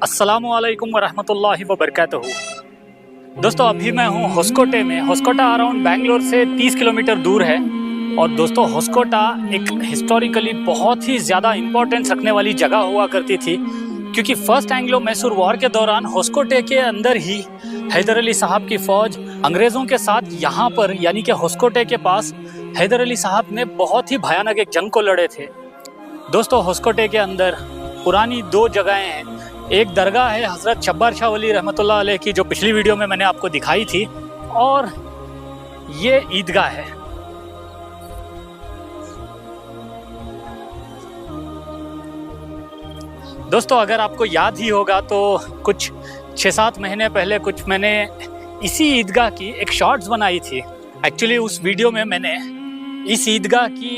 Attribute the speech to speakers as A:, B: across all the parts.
A: अस्सलामुअलैकुम वरहमतुल्लाहि वबरकातुहू। दोस्तों अभी मैं हूँ होस्कोटे में। होस्कोटा अराउंड बैंगलोर से 30 किलोमीटर दूर है। और दोस्तों होस्कोटा एक हिस्टोरिकली बहुत ही ज़्यादा इम्पोर्टेंस रखने वाली जगह हुआ करती थी, क्योंकि फर्स्ट एंग्लो मैसूर वॉर के दौरान होस्कोटे के अंदर ही हैदर अली साहब की फ़ौज अंग्रेज़ों के साथ यहाँ पर यानी कि होस्कोटे के पास हैदर अली साहब ने बहुत ही भयानक एक जंग को लड़े थे। दोस्तों होस्कोटे के अंदर पुरानी दो जगहें हैं। एक दरगाह है हज़रत शब्बार शाह वली रहमतुल्लाह अलैह की, जो पिछली वीडियो में मैंने आपको दिखाई थी, और ये ईदगाह है। दोस्तों अगर आपको याद ही होगा तो कुछ 6-7 महीने पहले मैंने इसी ईदगाह की एक शॉर्ट्स बनाई थी। एक्चुअली उस वीडियो में मैंने इस ईदगाह की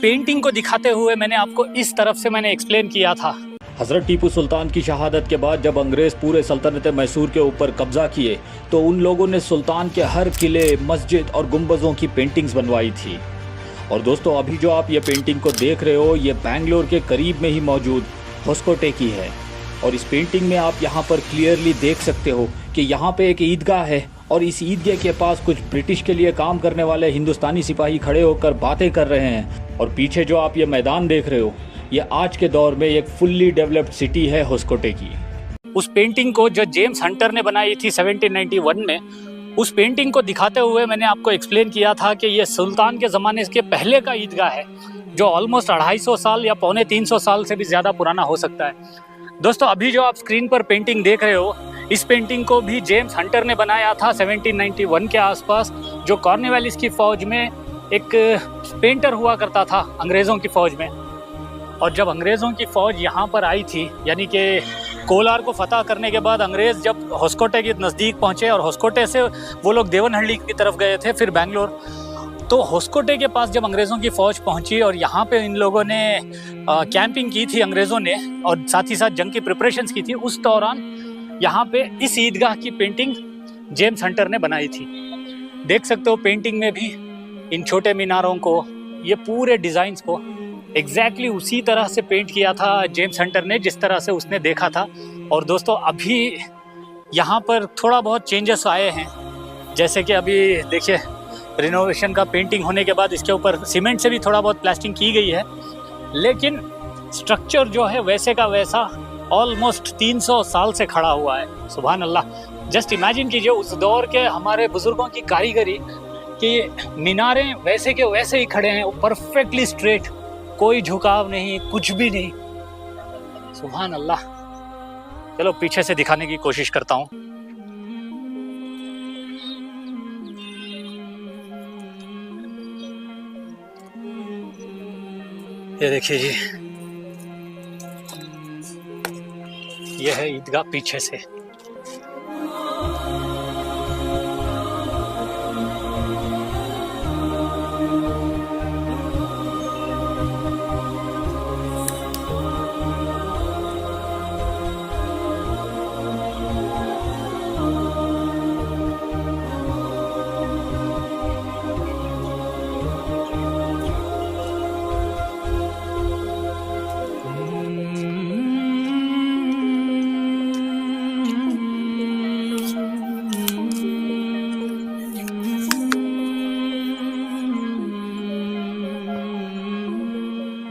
A: पेंटिंग को दिखाते हुए मैंने आपको इस तरफ से मैंने एक्सप्लेन किया था।
B: हज़रत टीपू सुल्तान की शहादत के बाद जब अंग्रेज़ पूरे सल्तनत मैसूर के ऊपर कब्ज़ा किए तो उन लोगों ने सुल्तान के हर किले, मस्जिद और गुंबज़ों की पेंटिंग्स बनवाई थी। और दोस्तों अभी जो आप ये पेंटिंग को देख रहे हो, ये बैंगलोर के करीब में ही मौजूद होस्कोटे की है। और इस पेंटिंग में आप यहाँ पर क्लियरली देख सकते हो कि यहाँ पे एक ईदगाह है और इस ईदगाह के पास कुछ ब्रिटिश के लिए काम करने वाले हिंदुस्तानी सिपाही खड़े होकर बातें कर रहे हैं। और पीछे जो आप ये मैदान देख रहे हो, ये आज के दौर में एक फुल्ली डेवलप्ड सिटी है होस्कोटे की।
A: उस पेंटिंग को जो जेम्स हंटर ने बनाई थी 1791 में, उस पेंटिंग को दिखाते हुए मैंने आपको एक्सप्लेन किया था कि ये सुल्तान के ज़माने के पहले का ईदगाह है, जो ऑलमोस्ट 250 साल या 250 साल से भी ज़्यादा पुराना हो सकता है। दोस्तों अभी जो आप स्क्रीन पर पेंटिंग देख रहे हो, इस पेंटिंग को भी जेम्स हंटर ने बनाया था 1791 के आसपास, जो कॉर्नवालिस की फ़ौज में एक पेंटर हुआ करता था अंग्रेज़ों की फ़ौज में। और जब अंग्रेज़ों की फ़ौज यहाँ पर आई थी, यानी कि कोलार को फतह करने के बाद अंग्रेज़ जब होस्कोटे के नज़दीक पहुँचे और होस्कोटे से वो लोग देवनहल्ली की तरफ गए थे, फिर बेंगलोर, तो होस्कोटे के पास जब अंग्रेज़ों की फ़ौज पहुँची और यहाँ पे इन लोगों ने कैंपिंग की थी अंग्रेज़ों ने, और साथ ही साथ जंग की प्रिपरेशंस की थी, उस दौरान यहाँ पे इस ईदगाह की पेंटिंग जेम्स हंटर ने बनाई थी। देख सकते हो पेंटिंग में भी इन छोटे मीनारों को, ये पूरे डिज़ाइंस को एग्जैक्टली उसी तरह से पेंट किया था जेम्स हंटर ने, जिस तरह से उसने देखा था। और दोस्तों अभी यहाँ पर थोड़ा बहुत चेंजेस आए हैं, जैसे कि अभी देखिए रिनोवेशन का पेंटिंग होने के बाद इसके ऊपर सीमेंट से भी थोड़ा बहुत प्लास्टिंग की गई है, लेकिन स्ट्रक्चर जो है वैसे का वैसा ऑलमोस्ट 300 साल से खड़ा हुआ है। सुभान अल्लाह। जस्ट इमेजिन कीजिए उस दौर के हमारे बुजुर्गों की कारीगरी कि मीनारें वैसे के वैसे ही खड़े हैं, परफेक्टली स्ट्रेट, कोई झुकाव नहीं, कुछ भी नहीं। सुभान अल्लाह। चलो पीछे से दिखाने की कोशिश करता हूँ। ये देखिए जी, ये है ईदगाह पीछे से।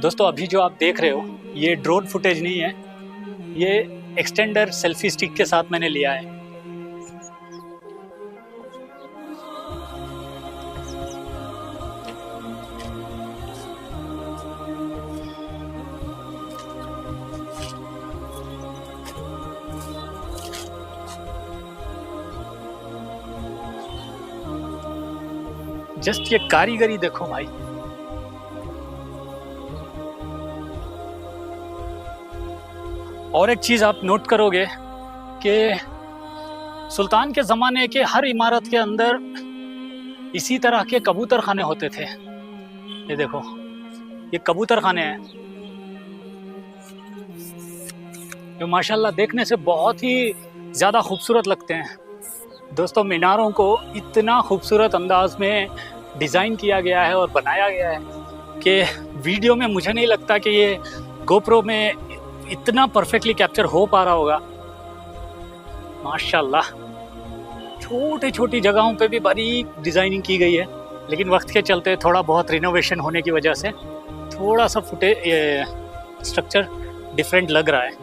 A: दोस्तों अभी जो आप देख रहे हो, ये ड्रोन फुटेज नहीं है, ये एक्सटेंडर सेल्फी स्टिक के साथ मैंने लिया है। जस्ट ये कारीगरी देखो भाई। और एक चीज़ आप नोट करोगे कि सुल्तान के ज़माने के हर इमारत के अंदर इसी तरह के कबूतर खाने होते थे। ये देखो, ये कबूतर खाने हैं जो माशाल्लाह देखने से बहुत ही ज़्यादा खूबसूरत लगते हैं। दोस्तों मीनारों को इतना खूबसूरत अंदाज में डिज़ाइन किया गया है और बनाया गया है कि वीडियो में मुझे नहीं लगता कि ये गोप्रो में इतना परफेक्टली कैप्चर हो पा रहा होगा माशाल्लाह। छोटी छोटी जगहों पे भी बारीक डिज़ाइनिंग की गई है, लेकिन वक्त के चलते थोड़ा बहुत रिनोवेशन होने की वजह से थोड़ा सा स्ट्रक्चर डिफरेंट लग रहा है।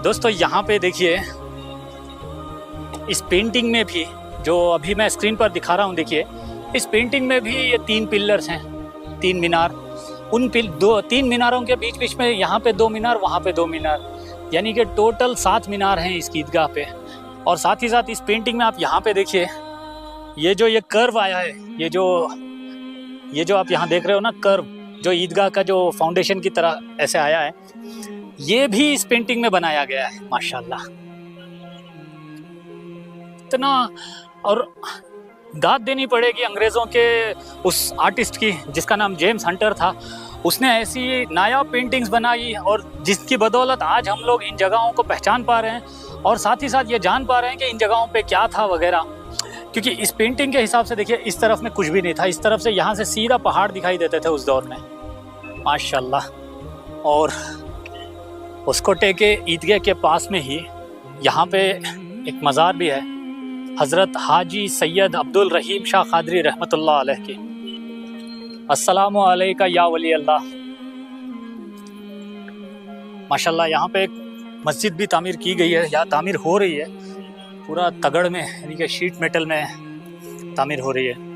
A: दोस्तों यहाँ पे देखिए, इस पेंटिंग में भी जो अभी मैं स्क्रीन पर दिखा रहा हूँ, देखिए इस पेंटिंग में भी ये 3 पिलर्स हैं, 3 मीनार। उन 3 मीनारों के बीच बीच में यहाँ पे 2 मीनार, वहाँ पे 2 मीनार, यानी कि टोटल 7 मीनार हैं इस ईदगाह पे। और साथ ही साथ इस पेंटिंग में आप यहाँ पे देखिए, ये कर्व आया है, ये जो आप यहाँ देख रहे हो ना कर्व, जो ईदगाह का जो फाउंडेशन की तरह ऐसे आया है, ये भी इस पेंटिंग में बनाया गया है माशाल्लाह। इतना, और दाद देनी पड़ेगी अंग्रेज़ों के उस आर्टिस्ट की जिसका नाम जेम्स हंटर था। उसने ऐसी नायाब पेंटिंग्स बनाई और जिसकी बदौलत आज हम लोग इन जगहों को पहचान पा रहे हैं और साथ ही साथ ये जान पा रहे हैं कि इन जगहों पे क्या था वगैरह। क्योंकि इस पेंटिंग के हिसाब से देखिए, इस तरफ में कुछ भी नहीं था, इस तरफ से यहाँ से सीधा पहाड़ दिखाई देते थे उस दौर में माशाल्लाह। और होस्कोटे के ईदगाह के पास में ही यहाँ पे एक मज़ार भी है, हज़रत हाजी सैयद अब्दुल रहीम शाह क़ादरी रहमतुल्लाह अलैह की। अस्सलामु अलैका या वली अल्लाह। माशाल्लाह यहाँ पे एक मस्जिद भी तामीर की गई है, या तामीर हो रही है, पूरा तगड़ में, यानी कि शीट मेटल में तामीर हो रही है।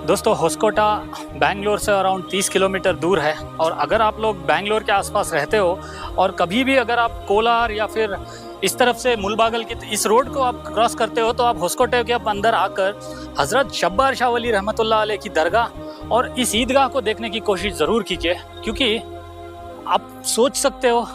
A: दोस्तों होस्कोटा बेंगलोर से अराउंड 30 किलोमीटर दूर है, और अगर आप लोग बेंगलोर के आसपास रहते हो और कभी भी अगर आप कोलार या फिर इस तरफ से मुलबागल की इस रोड को आप क्रॉस करते हो, तो आप होस्कोटे के अंदर आकर हज़रत शब्बार शाह वली रहमतुल्लाह अलैह की दरगाह और इस ईदगाह को देखने की कोशिश ज़रूर कीजिए। क्योंकि आप सोच सकते हो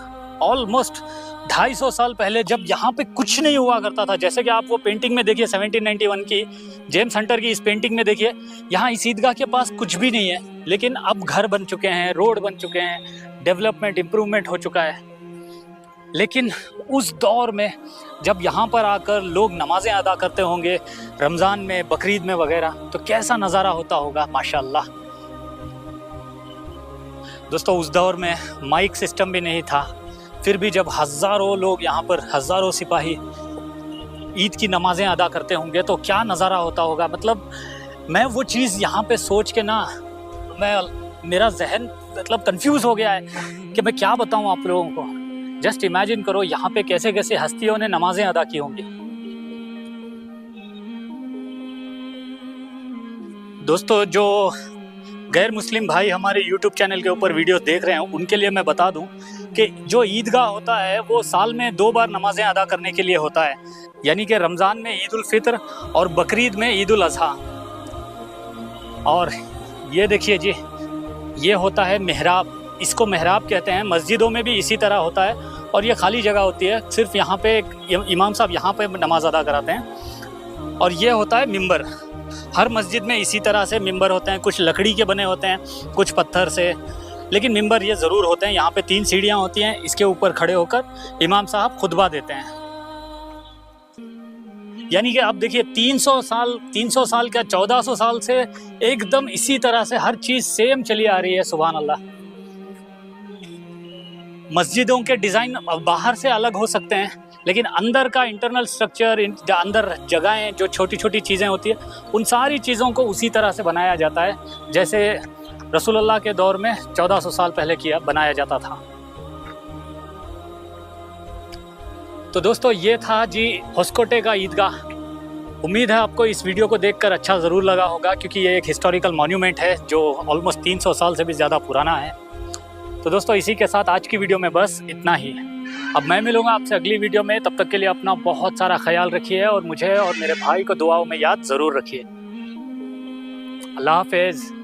A: ऑलमोस्ट 250 साल पहले जब यहाँ पे कुछ नहीं हुआ करता था, जैसे कि आप वो पेंटिंग में देखिए 1791 की जेम्स हंटर की इस पेंटिंग में देखिए, यहाँ इस ईदगाह के पास कुछ भी नहीं है, लेकिन अब घर बन चुके हैं, रोड बन चुके हैं, डेवलपमेंट इम्प्रूवमेंट हो चुका है। लेकिन उस दौर में जब यहाँ पर आकर लोग नमाज़ें अदा करते होंगे रमज़ान में, बकरीद में वगैरह, तो कैसा नज़ारा होता होगा माशाल्लाह। दोस्तों उस दौर में माइक सिस्टम भी नहीं था, फिर भी जब हज़ारों लोग यहाँ पर, हज़ारों सिपाही ईद की नमाज़ें अदा करते होंगे तो क्या नज़ारा होता होगा। मतलब मैं वो चीज़ यहाँ पे सोच के ना, मेरा जहन मतलब कंफ्यूज हो गया है कि मैं क्या बताऊँ आप लोगों को। जस्ट इमेजिन करो यहाँ पे कैसे कैसे हस्तियों ने नमाज़ें अदा की होंगी। दोस्तों जो गैर मुस्लिम भाई हमारे YouTube चैनल के ऊपर वीडियो देख रहे हैं, उनके लिए मैं बता दूं कि जो ईदगाह होता है वो साल में 2 बार नमाज़ें अदा करने के लिए होता है, यानी कि रमज़ान में ईद उल फितर और बकरीद में ईद उल अज़हा। और ये देखिए जी, ये होता है मेहराब, इसको मेहराब कहते हैं। मस्जिदों में भी इसी तरह होता है और ये खाली जगह होती है, सिर्फ यहाँ पे इमाम साहब यहाँ पे नमाज अदा कराते हैं। और ये होता है मिंबर, हर मस्जिद में इसी तरह से मिंबर होते हैं, कुछ लकड़ी के बने होते हैं, कुछ पत्थर से, लेकिन मिंबर ये ज़रूर होते हैं। यहाँ पे 3 सीढ़ियाँ होती हैं, इसके ऊपर खड़े होकर इमाम साहब खुतबा देते हैं। यानी कि अब देखिए 300 साल क्या 1400 साल से एकदम इसी तरह से हर चीज़ सेम चली आ रही है। सुभान अल्लाह। मस्जिदों के डिज़ाइन बाहर से अलग हो सकते हैं, लेकिन अंदर का इंटरनल स्ट्रक्चर, अंदर जगहें, जो छोटी छोटी चीज़ें होती है, उन सारी चीज़ों को उसी तरह से बनाया जाता है जैसे रसूलुल्लाह के दौर में 1400 साल पहले बनाया जाता था। तो दोस्तों ये था जी होस्कोटे का ईदगाह। उम्मीद है आपको इस वीडियो को देखकर अच्छा ज़रूर लगा होगा, क्योंकि ये एक हिस्टोरिकल मॉन्यूमेंट है जो ऑलमोस्ट 300 साल से भी ज़्यादा पुराना है। तो दोस्तों इसी के साथ आज की वीडियो में बस इतना ही। अब मैं मिलूंगा आपसे अगली वीडियो में, तब तक के लिए अपना बहुत सारा ख्याल रखिए और मुझे और मेरे भाई को दुआओं में याद ज़रूर रखिए। अल्लाह हाफिज़।